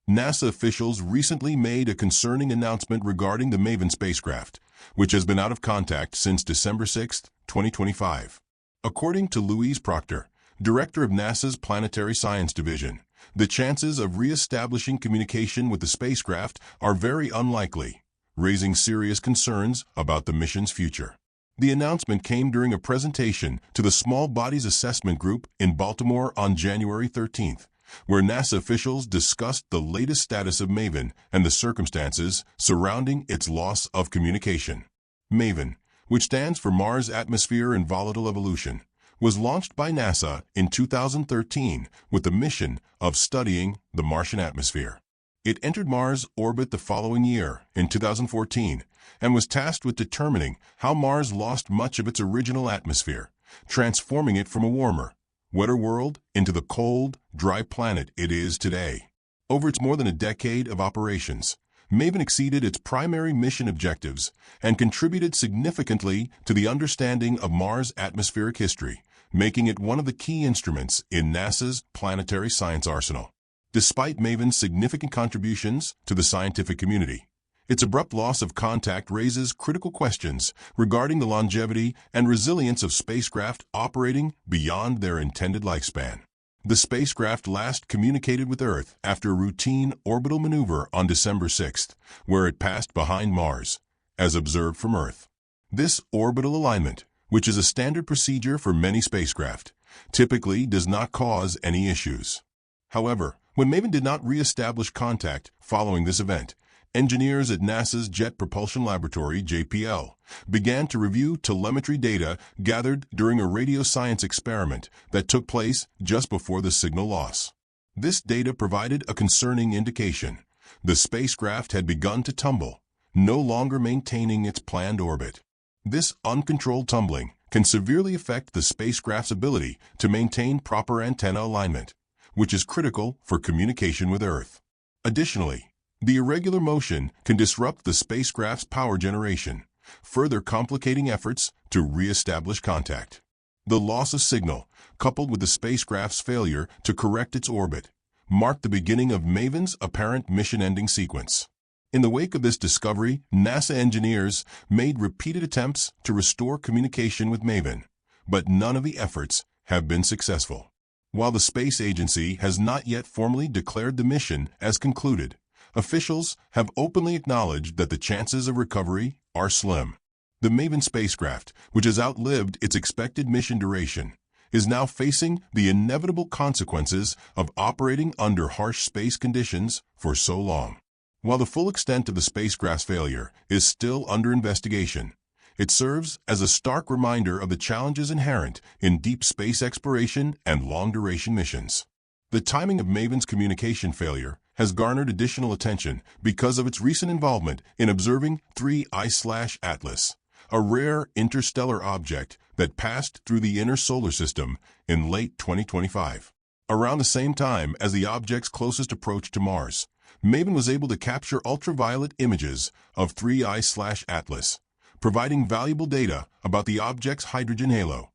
NASA officials recently made a concerning announcement regarding the MAVEN spacecraft, which has been out of contact since December 6, 2025. According to Louise Proctor, director of NASA's Planetary Science Division, the chances of re-establishing communication with the spacecraft are very unlikely, raising serious concerns about the mission's future. The announcement came during a presentation to the Small Bodies Assessment Group in Baltimore on January 13th, where NASA officials discussed the latest status of MAVEN and the circumstances surrounding its loss of communication. MAVEN, which stands for Mars Atmosphere and Volatile Evolution, was launched by NASA in 2013 with the mission of studying the Martian atmosphere. It entered Mars orbit the following year, in 2014, and was tasked with determining how Mars lost much of its original atmosphere, transforming it from a warmer, wetter world into the cold, dry planet it is today. Over its more than a decade of operations, MAVEN exceeded its primary mission objectives and contributed significantly to the understanding of Mars' atmospheric history, making it one of the key instruments in NASA's planetary science arsenal. Despite MAVEN's significant contributions to the scientific community, its abrupt loss of contact raises critical questions regarding the longevity and resilience of spacecraft operating beyond their intended lifespan. The spacecraft last communicated with Earth after a routine orbital maneuver on December 6, where it passed behind Mars, as observed from Earth. This orbital alignment, which is a standard procedure for many spacecraft, typically does not cause any issues. However, when MAVEN did not re-establish contact following this event, engineers at NASA's Jet Propulsion Laboratory, JPL, began to review telemetry data gathered during a radio science experiment that took place just before the signal loss. This data provided a concerning indication. The spacecraft had begun to tumble, no longer maintaining its planned orbit. This uncontrolled tumbling can severely affect the spacecraft's ability to maintain proper antenna alignment, which is critical for communication with Earth. Additionally, the irregular motion can disrupt the spacecraft's power generation, further complicating efforts to re-establish contact. The loss of signal, coupled with the spacecraft's failure to correct its orbit, marked the beginning of MAVEN's apparent mission-ending sequence. In the wake of this discovery, NASA engineers made repeated attempts to restore communication with MAVEN, but none of the efforts have been successful. While the space agency has not yet formally declared the mission as concluded, officials have openly acknowledged that the chances of recovery are slim. The MAVEN spacecraft, which has outlived its expected mission duration, is now facing the inevitable consequences of operating under harsh space conditions for so long. While the full extent of the spacecraft's failure is still under investigation, it serves as a stark reminder of the challenges inherent in deep space exploration and long-duration missions. The timing of MAVEN's communication failure has garnered additional attention because of its recent involvement in observing 3I/Atlas, a rare interstellar object that passed through the inner solar system in late 2025. Around the same time as the object's closest approach to Mars, MAVEN was able to capture ultraviolet images of 3I/Atlas, providing valuable data about the object's hydrogen halo,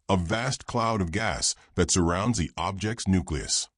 a vast cloud of gas that surrounds the object's nucleus.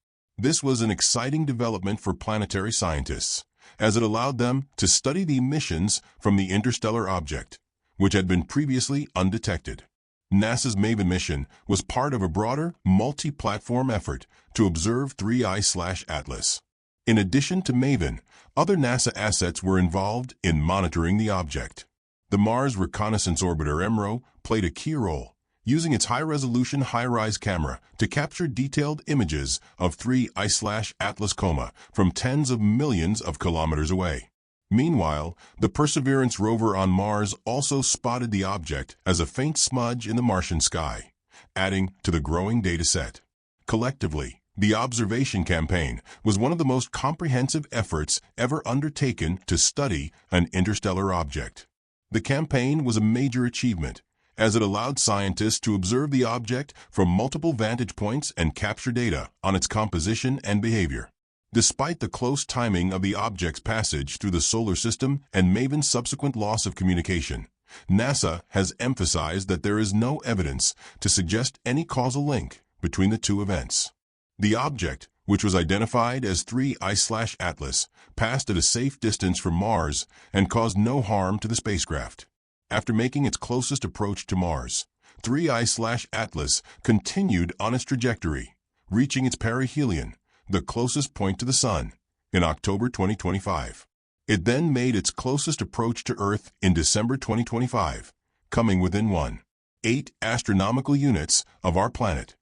This was an exciting development for planetary scientists, as it allowed them to study the emissions from the interstellar object, which had been previously undetected. NASA's MAVEN mission was part of a broader, multi-platform effort to observe 3I/Atlas. In addition to MAVEN, other NASA assets were involved in monitoring the object. The Mars Reconnaissance Orbiter MRO played a key role, using its high-resolution high-rise camera to capture detailed images of 3I/Atlas coma from tens of millions of kilometers away. Meanwhile, the Perseverance rover on Mars also spotted the object as a faint smudge in the Martian sky, adding to the growing data set. Collectively, the observation campaign was one of the most comprehensive efforts ever undertaken to study an interstellar object. The campaign was a major achievement, as it allowed scientists to observe the object from multiple vantage points and capture data on its composition and behavior. Despite the close timing of the object's passage through the solar system and MAVEN's subsequent loss of communication, NASA has emphasized that there is no evidence to suggest any causal link between the two events. The object, which was identified as 3I/Atlas, passed at a safe distance from Mars and caused no harm to the spacecraft. After making its closest approach to Mars, 3I/Atlas continued on its trajectory, reaching its perihelion, the closest point to the Sun, in October 2025. It then made its closest approach to Earth in December 2025, coming within 1.8 astronomical units of our planet.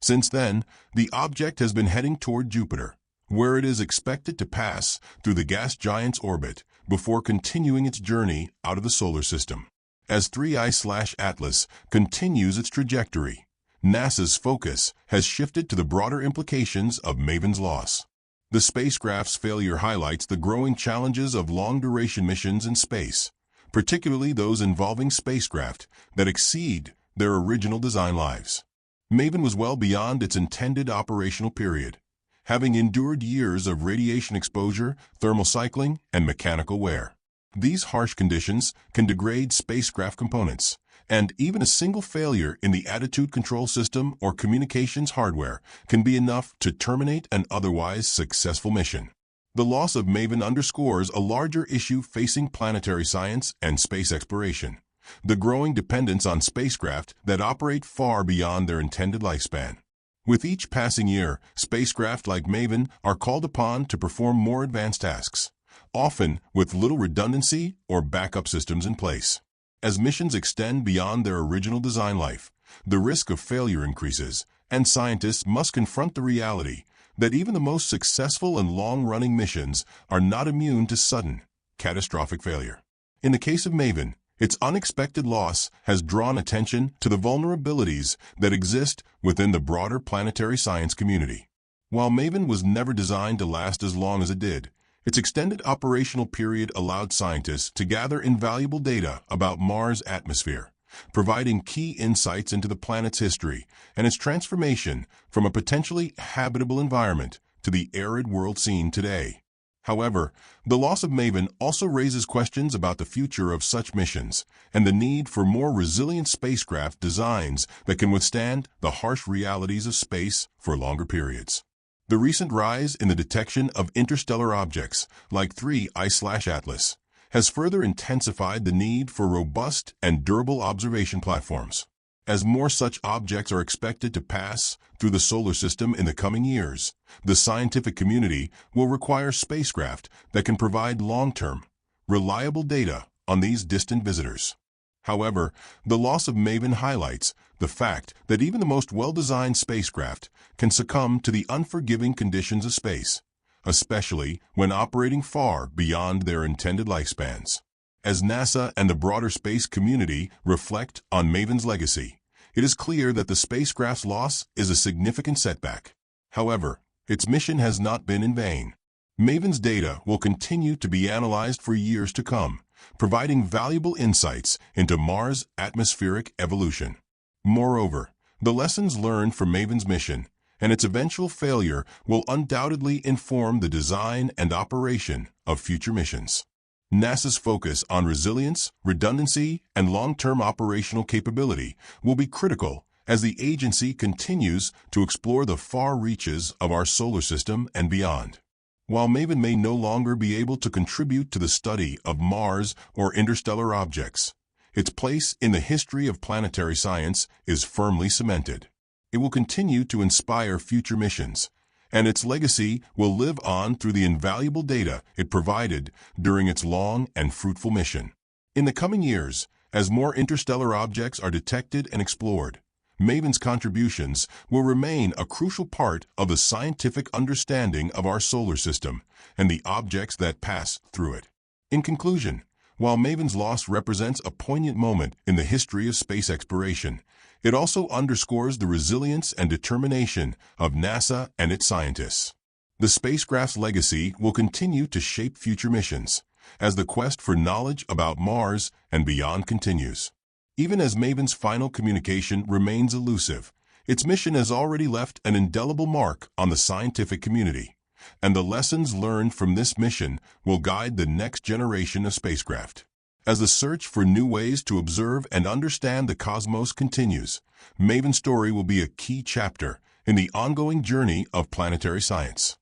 Since then, the object has been heading toward Jupiter, where it is expected to pass through the gas giant's orbit before continuing its journey out of the solar system. As 3I/Atlas continues its trajectory, NASA's focus has shifted to the broader implications of MAVEN's loss. The spacecraft's failure highlights the growing challenges of long-duration missions in space, particularly those involving spacecraft that exceed their original design lives. MAVEN was well beyond its intended operational period, having endured years of radiation exposure, thermal cycling, and mechanical wear. These harsh conditions can degrade spacecraft components, and even a single failure in the attitude control system or communications hardware can be enough to terminate an otherwise successful mission. The loss of MAVEN underscores a larger issue facing planetary science and space exploration: the growing dependence on spacecraft that operate far beyond their intended lifespan. With each passing year, spacecraft like MAVEN are called upon to perform more advanced tasks, often with little redundancy or backup systems in place. As missions extend beyond their original design life, the risk of failure increases, and scientists must confront the reality that even the most successful and long-running missions are not immune to sudden, catastrophic failure. In the case of MAVEN, its unexpected loss has drawn attention to the vulnerabilities that exist within the broader planetary science community. While MAVEN was never designed to last as long as it did, its extended operational period allowed scientists to gather invaluable data about Mars' atmosphere, providing key insights into the planet's history and its transformation from a potentially habitable environment to the arid world seen today. However, the loss of MAVEN also raises questions about the future of such missions and the need for more resilient spacecraft designs that can withstand the harsh realities of space for longer periods. The recent rise in the detection of interstellar objects like 3I/Atlas has further intensified the need for robust and durable observation platforms. As more such objects are expected to pass through the solar system in the coming years, the scientific community will require spacecraft that can provide long-term, reliable data on these distant visitors. However, the loss of MAVEN highlights the fact that even the most well-designed spacecraft can succumb to the unforgiving conditions of space, especially when operating far beyond their intended lifespans. As NASA and the broader space community reflect on MAVEN's legacy, it is clear that the spacecraft's loss is a significant setback. However, its mission has not been in vain. MAVEN's data will continue to be analyzed for years to come, providing valuable insights into Mars' atmospheric evolution. Moreover, the lessons learned from MAVEN's mission and its eventual failure will undoubtedly inform the design and operation of future missions. NASA's focus on resilience, redundancy, and long-term operational capability will be critical as the agency continues to explore the far reaches of our solar system and beyond. While MAVEN may no longer be able to contribute to the study of Mars or interstellar objects, its place in the history of planetary science is firmly cemented. It will continue to inspire future missions, and its legacy will live on through the invaluable data it provided during its long and fruitful mission. In the coming years, as more interstellar objects are detected and explored, MAVEN's contributions will remain a crucial part of the scientific understanding of our solar system and the objects that pass through it. In conclusion, while MAVEN's loss represents a poignant moment in the history of space exploration, it also underscores the resilience and determination of NASA and its scientists. The spacecraft's legacy will continue to shape future missions as the quest for knowledge about Mars and beyond continues. Even as MAVEN's final communication remains elusive, its mission has already left an indelible mark on the scientific community, and the lessons learned from this mission will guide the next generation of spacecraft. As the search for new ways to observe and understand the cosmos continues, MAVEN's story will be a key chapter in the ongoing journey of planetary science.